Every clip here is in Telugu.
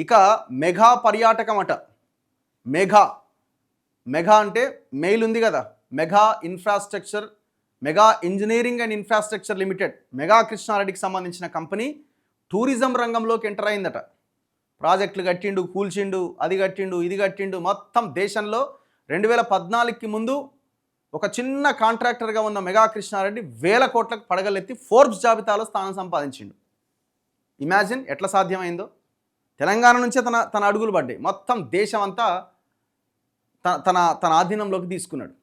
ఇక మెగా పర్యాటకం అట. మెగా మెగా అంటే మెయిల్ ఉంది కదా, Megha infrastructure, Megha engineering and infrastructure limited, Megha కృష్ణారెడ్డికి సంబంధించిన కంపెనీ టూరిజం రంగంలోకి ఎంటర్ అయిందట. ప్రాజెక్టులు కట్టిండు, కూల్చిండు, అది కట్టిండు, ఇది కట్టిండు. మొత్తం దేశంలో 2014కి ముందు ఒక చిన్న కాంట్రాక్టర్గా ఉన్న మెగా కృష్ణారెడ్డి వేల కోట్లకు పడగలెత్తి ఫోర్బ్స్ జాబితాలో స్థానం సంపాదించిండు. ఇమాజిన్ ఎట్లా సాధ్యమైందో. తెలంగాణ నుంచే తన అడుగులు పడ్డాయి. మొత్తం దేశం అంతా తన ఆధీనంలోకి తీసుకున్నాడు.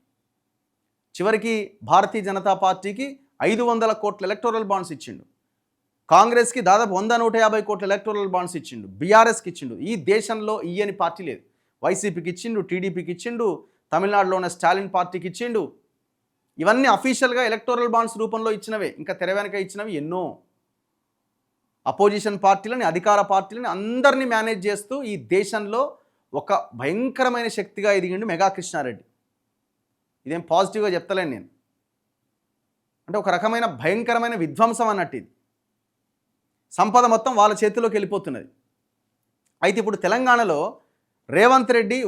చివరికి భారతీయ జనతా పార్టీకి 500 కోట్ల ఎలక్టోరల్ బాండ్స్ ఇచ్చిండు. కాంగ్రెస్కి దాదాపు 100-150 కోట్ల ఎలక్టోరల్ బాండ్స్ ఇచ్చిండు. బీఆర్ఎస్కి ఇచ్చిండు. ఈ దేశంలో ఇయ్యని పార్టీ లేదు. వైసీపీకి ఇచ్చిండు, టీడీపీకి ఇచ్చిండు, తమిళనాడులో ఉన్న స్టాలిన్ పార్టీకి ఇచ్చిండు. ఇవన్నీ అఫీషియల్గా ఎలక్టోరల్ బాండ్స్ రూపంలో ఇచ్చినవే. ఇంకా తెర వెనక ఇచ్చినవి ఎన్నో. అపోజిషన్ పార్టీలని, అధికార పార్టీలని అందరినీ మేనేజ్ చేస్తూ ఈ దేశంలో ఒక భయంకరమైన శక్తిగా ఎదిగిండు మెగా కృష్ణారెడ్డి. ఇదేం పాజిటివ్గా చెప్తలేను నేను. అంటే ఒక రకమైన భయంకరమైన విధ్వంసం అన్నట్టు. ఇది సంపద మొత్తం వాళ్ళ చేతిలోకి వెళ్ళిపోతున్నది. అయితే ఇప్పుడు తెలంగాణలో రేవంత్ రెడ్డి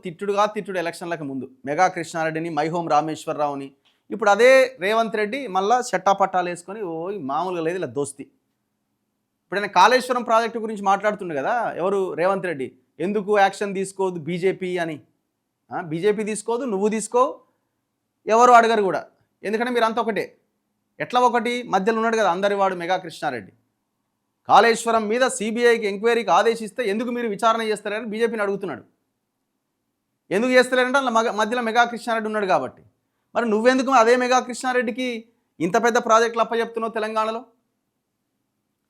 తిట్టుడు ఎలక్షన్లకు ముందు మెగా కృష్ణారెడ్డిని, మైహోం రామేశ్వరరావుని, ఇప్పుడు అదే రేవంత్ రెడ్డి మళ్ళా చట్టాపట్టాలు వేసుకొని మామూలుగా లేదు ఇలా దోస్తి. ఇప్పుడు ఆయన కాళేశ్వరం ప్రాజెక్టు గురించి మాట్లాడుతుండే కదా ఎవరు, రేవంత్ రెడ్డి. ఎందుకు యాక్షన్ తీసుకోదు బీజేపీ అని. బీజేపీ తీసుకోదు, నువ్వు తీసుకో, ఎవరు అడగరు కూడా. ఎందుకంటే మీరు అంతా ఒకటే. ఎట్లా ఒకటి మధ్యలో ఉన్నాడు కదా అందరి వాడు మెగా కృష్ణారెడ్డి. కాళేశ్వరం మీద సిబిఐకి ఎంక్వైరీకి ఆదేశిస్తే ఎందుకు మీరు విచారణ చేస్తారని బీజేపీని అడుగుతున్నాడు. ఎందుకు చేస్తలేరంటే అలా మధ్యలో మెగా కృష్ణారెడ్డి ఉన్నాడు కాబట్టి. మరి నువ్వెందుకు అదే మెగా కృష్ణారెడ్డికి ఇంత పెద్ద ప్రాజెక్టులు అప్పచెప్తున్నావు తెలంగాణలో?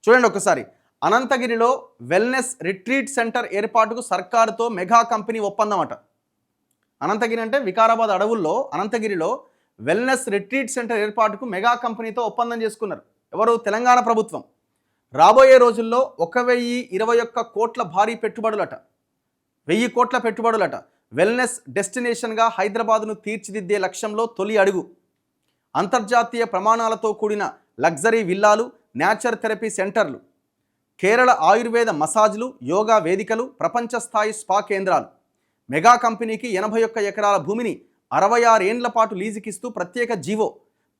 చూడండి ఒకసారి. అనంతగిరిలో వెల్నెస్ రిట్రీట్ సెంటర్ ఏర్పాటుకు సర్కారుతో మెగా కంపెనీ ఒప్పందం అట. అనంతగిరి అంటే వికారాబాద్ అడవుల్లో అనంతగిరిలో వెల్నెస్ రిట్రీట్ సెంటర్ ఏర్పాటుకు మెగా కంపెనీతో ఒప్పందం చేసుకున్నారు. ఎవరు? తెలంగాణ ప్రభుత్వం. రాబోయే రోజుల్లో 1021 కోట్ల భారీ పెట్టుబడులట, 1000 కోట్ల పెట్టుబడులట. వెల్నెస్ డెస్టినేషన్గా హైదరాబాద్ను తీర్చిదిద్దే లక్ష్యంలో తొలి అడుగు. అంతర్జాతీయ ప్రమాణాలతో కూడిన లగ్జరీ విల్లాలు, న్యాచర్ థెరపీ సెంటర్లు, కేరళ ఆయుర్వేద మసాజ్లు, యోగా వేదికలు, ప్రపంచ స్థాయి స్పా కేంద్రాలు. మెగా కంపెనీకి 81 ఎకరాల భూమిని 66 ఏండ్ల పాటు లీజుకిస్తూ ప్రత్యేక జీవో.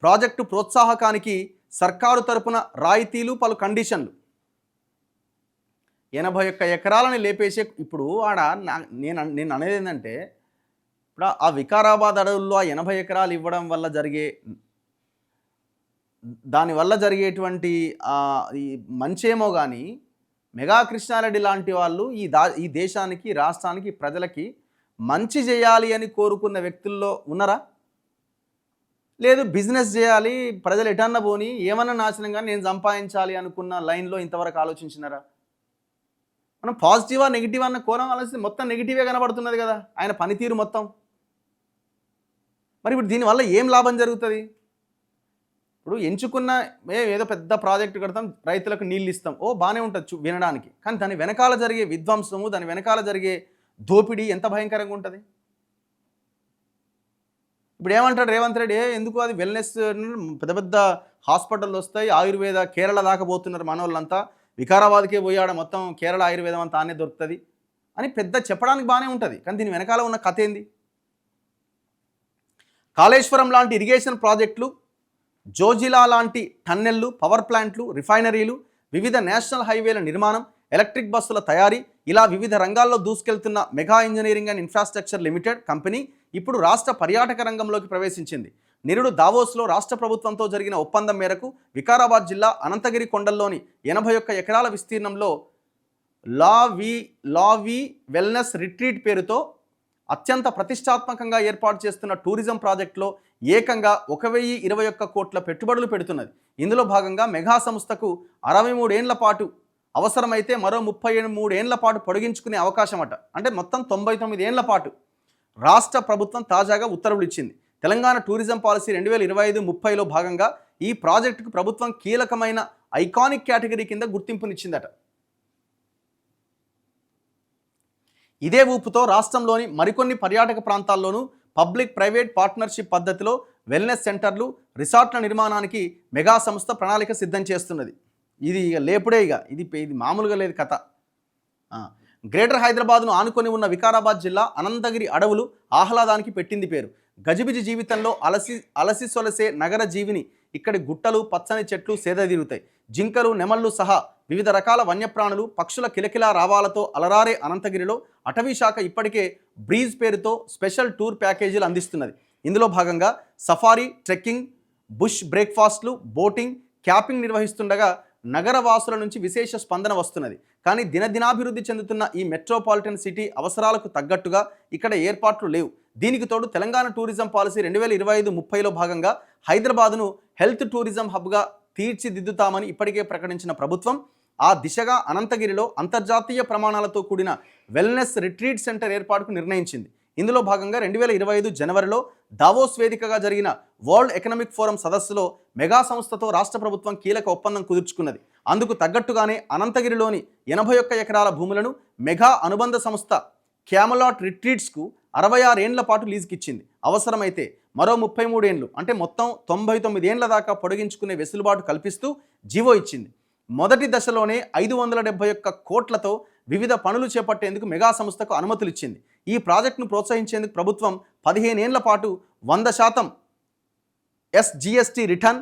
ప్రాజెక్టు ప్రోత్సాహకానికి సర్కారు తరపున రాయితీలు, పలు కండిషన్లు. 81 ఎకరాలని లేపేసే ఇప్పుడు నేను అనేది ఏంటంటే, ఇప్పుడు ఆ వికారాబాద్ అడవుల్లో ఆ 80 ఎకరాలు ఇవ్వడం వల్ల దానివల్ల జరిగేటువంటి ఈ మంచేమో కానీ మెగా కృష్ణారెడ్డి లాంటి వాళ్ళు ఈ దేశానికి, రాష్ట్రానికి, ప్రజలకి మంచి చేయాలి అని కోరుకున్న వ్యక్తుల్లో ఉన్నారా? లేదు బిజినెస్ చేయాలి, ప్రజలు ఎటన్నా పోని, ఏమన్నా నాశనం కానీ నేను సంపాదించాలి అనుకున్న లైన్లో ఇంతవరకు ఆలోచించినారా? మనం పాజిటివా నెగిటివ్ అన్న కోణం ఆలోచిస్తే మొత్తం నెగిటివే కనబడుతున్నది కదా ఆయన పనితీరు మొత్తం. మరి ఇప్పుడు దీనివల్ల ఏం లాభం జరుగుతుంది? ఇప్పుడు ఎంచుకున్న ఏదో పెద్ద ప్రాజెక్టు కడతాం, రైతులకు నీళ్ళు ఇస్తాం, బాగానే ఉంటుంది వినడానికి. కానీ దాని వెనకాల జరిగే విధ్వంసము, దాని వెనకాల జరిగే దోపిడీ ఎంత భయంకరంగా ఉంటుంది. ఇప్పుడు ఏమంటాడు రేవంత్ రెడ్డి, ఎందుకు అది వెల్నెస్ పెద్ద పెద్ద హాస్పిటల్ వస్తాయి, ఆయుర్వేద కేరళ దాకా పోతున్నారు మనోళ్ళంతా, వికారాబాద్కే పోయాడ మొత్తం కేరళ ఆయుర్వేదం అంతా ఆనే దొరుకుతుంది అని పెద్ద చెప్పడానికి బాగానే ఉంటుంది. కానీ దీని వెనకాల ఉన్న కథ ఏంది? కాళేశ్వరం లాంటి ఇరిగేషన్ ప్రాజెక్టులు, జోజిలా లాంటి టన్నెళ్ళు, పవర్ ప్లాంట్లు, రిఫైనరీలు, వివిధ నేషనల్ హైవేల నిర్మాణం, ఎలక్ట్రిక్ బస్సుల తయారీ, ఇలా వివిధ రంగాల్లో దూసుకెళ్తున్న Megha engineering and infrastructure limited company ఇప్పుడు రాష్ట్ర పర్యాటక రంగంలోకి ప్రవేశించింది. నిరుడు దావోస్లో రాష్ట్ర ప్రభుత్వంతో జరిగిన ఒప్పందం మేరకు వికారాబాద్ జిల్లా అనంతగిరి కొండల్లోని 81 ఎకరాల విస్తీర్ణంలో లావీ వెల్నెస్ రిట్రీట్ పేరుతో అత్యంత ప్రతిష్టాత్మకంగా ఏర్పాటు చేస్తున్న టూరిజం ప్రాజెక్టులో ఏకంగా 1021 కోట్ల పెట్టుబడులు పెడుతున్నది. ఇందులో భాగంగా మెగా సంస్థకు 63 ఏండ్ల పాటు, అవసరమైతే మరో 33 ఏండ్ల పాటు పొడిగించుకునే అవకాశం అట. అంటే మొత్తం 99 ఏండ్ల పాటు రాష్ట్ర ప్రభుత్వం తాజాగా ఉత్తర్వులు ఇచ్చింది. తెలంగాణ టూరిజం పాలసీ 2025-30లో భాగంగా ఈ ప్రాజెక్టుకు ప్రభుత్వం కీలకమైన ఐకానిక్ కేటగిరీ కింద గుర్తింపునిచ్చిందట. ఇదే ఊపుతో రాష్ట్రంలోని మరికొన్ని పర్యాటక ప్రాంతాల్లోనూ పబ్లిక్ ప్రైవేట్ పార్ట్నర్షిప్ పద్ధతిలో వెల్నెస్ సెంటర్లు, రిసార్ట్ల నిర్మాణానికి మెగా సంస్థ ప్రణాళిక సిద్ధం చేస్తున్నది. ఇది లేపుడే, ఇది మామూలుగా లేదు కథ. గ్రేటర్ హైదరాబాద్ను ఆనుకొని ఉన్న వికారాబాద్ జిల్లా అనంతగిరి అడవులు ఆహ్లాదానికి పెట్టింది పేరు. గజిబిజి జీవితంలో అలసి సొలసే నగర జీవిని ఇక్కడి గుట్టలు, పచ్చని చెట్లు సేదతీరుతాయి. జింకలు, నెమళ్ళు సహా వివిధ రకాల వన్యప్రాణులు, పక్షుల కిలకిలా రావాలతో అలరారే అనంతగిరిలో అటవీ శాఖ ఇప్పటికే బ్రీజ్ పేరుతో స్పెషల్ టూర్ ప్యాకేజీలు అందిస్తున్నది. ఇందులో భాగంగా సఫారీ, ట్రెక్కింగ్, బుష్ బ్రేక్ఫాస్ట్లు, బోటింగ్, క్యాంపింగ్ నిర్వహిస్తుండగా నగరవాసుల నుంచి విశేష స్పందన వస్తున్నది. కానీ దినదినాభివృద్ధి చెందుతున్న ఈ మెట్రోపాలిటన్ సిటీ అవసరాలకు తగ్గట్టుగా ఇక్కడ ఏర్పాట్లు లేవు. దీనికి తోడు తెలంగాణ టూరిజం పాలసీ 2025-30లో భాగంగా హైదరాబాద్ను హెల్త్ టూరిజం హబ్గా తీర్చిదిద్దుతామని ఇప్పటికే ప్రకటించిన ప్రభుత్వం ఆ దిశగా అనంతగిరిలో అంతర్జాతీయ ప్రమాణాలతో కూడిన వెల్నెస్ రిట్రీట్ సెంటర్ ఏర్పాటుకు నిర్ణయించింది. ఇందులో భాగంగా 2025 జనవరిలో దావోస్ వేదికగా జరిగిన వరల్డ్ ఎకనామిక్ ఫోరం సదస్సులో మెగా సంస్థతో రాష్ట్ర ప్రభుత్వం కీలక ఒప్పందం కుదుర్చుకున్నది. అందుకు తగ్గట్టుగానే అనంతగిరిలోని 81 ఎకరాల భూములను మెగా అనుబంధ సంస్థ క్యామలాట్ రిట్రీట్స్కు 66 ఏండ్ల పాటు లీజుకిచ్చింది. అవసరమైతే మరో 33 ఏండ్లు అంటే మొత్తం 99 ఏండ్ల దాకా పొడిగించుకునే వెసులుబాటు కల్పిస్తూ జీవో ఇచ్చింది. మొదటి దశలోనే 571 కోట్లతో వివిధ పనులు చేపట్టేందుకు మెగా సంస్థకు అనుమతులు ఇచ్చింది. ఈ ప్రాజెక్టును ప్రోత్సహించేందుకు ప్రభుత్వం 15 ఏండ్ల పాటు 100% ఎస్జిఎస్టీ రిటర్న్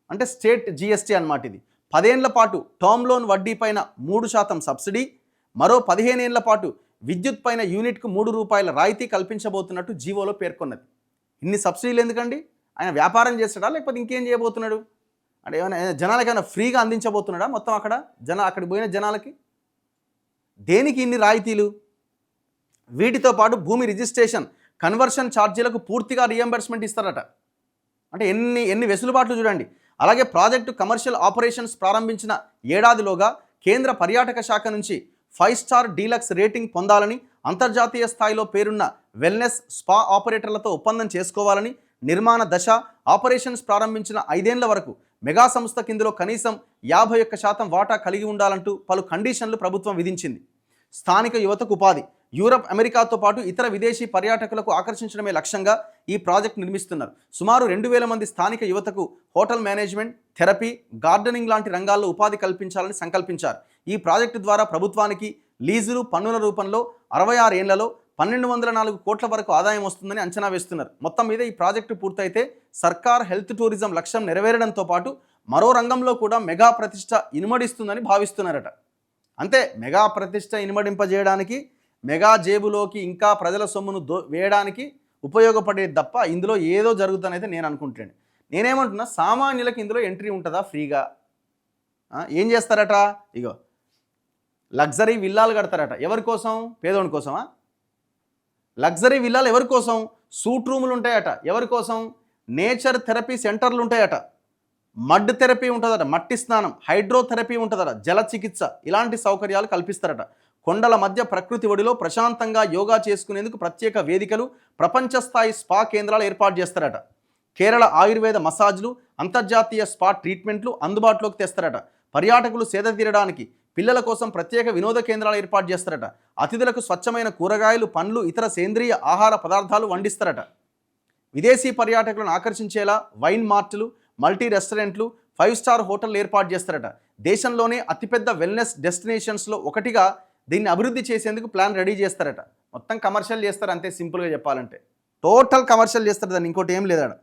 అంటే స్టేట్ జిఎస్టీ అన్నమాట. ఇది 10 ఏండ్ల పాటు టర్మ్ లోన్ వడ్డీ పైన 3% సబ్సిడీ, మరో 15 ఏండ్ల పాటు విద్యుత్ పైన యూనిట్కు ₹3 రాయితీ కల్పించబోతున్నట్టు జీవోలో పేర్కొన్నది. ఇన్ని సబ్సిడీలు ఎందుకండి? ఆయన వ్యాపారం చేస్తాడా లేకపోతే ఇంకేం చేయబోతున్నాడు? అంటే ఏమైనా జనాలకి ఏమైనా ఫ్రీగా అందించబోతున్నాడా మొత్తం అక్కడికి పోయిన జనాలకి? దేనికి ఇన్ని రాయితీలు? వీటితో పాటు భూమి రిజిస్ట్రేషన్, కన్వర్షన్ ఛార్జీలకు పూర్తిగా రియంబర్స్మెంట్ ఇస్తారట. అంటే ఎన్ని వెసులుబాట్లు చూడండి. అలాగే ప్రాజెక్టు కమర్షియల్ ఆపరేషన్స్ ప్రారంభించిన ఏడాదిలోగా కేంద్ర పర్యాటక శాఖ నుంచి 5 స్టార్ డీలక్స్ రేటింగ్ పొందాలని, అంతర్జాతీయ స్థాయిలో పేరున్న వెల్నెస్ స్పా ఆపరేటర్లతో ఒప్పందం చేసుకోవాలని, నిర్మాణ దశ ఆపరేషన్స్ ప్రారంభించిన 5 ఏండ్ల వరకు మెగా సంస్థ కిందలో కనీసం 51% వాటా కలిగి ఉండాలంటూ పలు కండిషన్లు ప్రభుత్వం విధించింది. స్థానిక యువతకు ఉపాధి, యూరప్, అమెరికాతో పాటు ఇతర విదేశీ పర్యాటకులకు ఆకర్షించడమే లక్ష్యంగా ఈ ప్రాజెక్ట్ నిర్మిస్తున్నారు. సుమారు 2000 మంది స్థానిక యువతకు హోటల్ మేనేజ్మెంట్, థెరపీ, గార్డెనింగ్ లాంటి రంగాల్లో ఉపాధి కల్పించాలని సంకల్పించారు. ఈ ప్రాజెక్టు ద్వారా ప్రభుత్వానికి లీజులు, పన్నుల రూపంలో 66 ఏండ్లలో 1204 కోట్ల వరకు ఆదాయం వస్తుందని అంచనా వేస్తున్నారు. మొత్తం మీద ఈ ప్రాజెక్టు పూర్తయితే సర్కార్ హెల్త్ టూరిజం లక్ష్యం నెరవేరడంతో పాటు మరో రంగంలో కూడా మెగా ప్రతిష్ట ఇనుమడిస్తుందని భావిస్తున్నారట. అంతే, మెగా ప్రతిష్ట ఇనుమడింపజేయడానికి, మెగా జేబులోకి ఇంకా ప్రజల సొమ్మును వేయడానికి ఉపయోగపడేది తప్ప ఇందులో ఏదో జరుగుతుందనైతే నేను అనుకుంటాను. నేనేమంటున్నా, సామాన్యులకు ఇందులో ఎంట్రీ ఉంటుందా ఫ్రీగా? ఏం చేస్తారట? ఇగో లగ్జరీ విల్లాలు కడతారట. ఎవరి కోసం? పేదోని కోసమా? లగ్జరీ విల్లాలు ఎవరి కోసం? సూట్ రూములు ఉంటాయట. ఎవరి కోసం? నేచర్ థెరపీ సెంటర్లు ఉంటాయట. మడ్ థెరపీ ఉంటుందట, మట్టి స్నానం, హైడ్రోథెరపీ ఉంటుందట, జల చికిత్స, ఇలాంటి సౌకర్యాలు కల్పిస్తారట. కొండల మధ్య ప్రకృతి ఒడిలో ప్రశాంతంగా యోగా చేసుకునేందుకు ప్రత్యేక వేదికలు, ప్రపంచ స్థాయి స్పా కేంద్రాలు ఏర్పాటు చేస్తారట. కేరళ ఆయుర్వేద మసాజ్లు, అంతర్జాతీయ స్పా ట్రీట్మెంట్లు అందుబాటులోకి తెస్తారట. పర్యాటకులు సేద తీరడానికి పిల్లల కోసం ప్రత్యేక వినోద కేంద్రాలు ఏర్పాటు చేస్తారట. అతిథులకు స్వచ్ఛమైన కూరగాయలు, పండ్లు, ఇతర సేంద్రియ ఆహార పదార్థాలు వండిస్తారట. విదేశీ పర్యాటకులను ఆకర్షించేలా వైన్ మార్టులు, మల్టీ రెస్టారెంట్లు, 5 స్టార్ హోటళ్లు ఏర్పాటు చేస్తారట. దేశంలోనే అతిపెద్ద వెల్నెస్ డెస్టినేషన్స్లో ఒకటిగా దీన్ని అభివృద్ధి చేసేందుకు ప్లాన్ రెడీ చేస్తారట. మొత్తం కమర్షియల్ చేస్తారు, అంతే సింపుల్గా చెప్పాలంటే. టోటల్ కమర్షియల్ చేస్తారు, దాన్ని ఇంకోటి ఏం లేదట.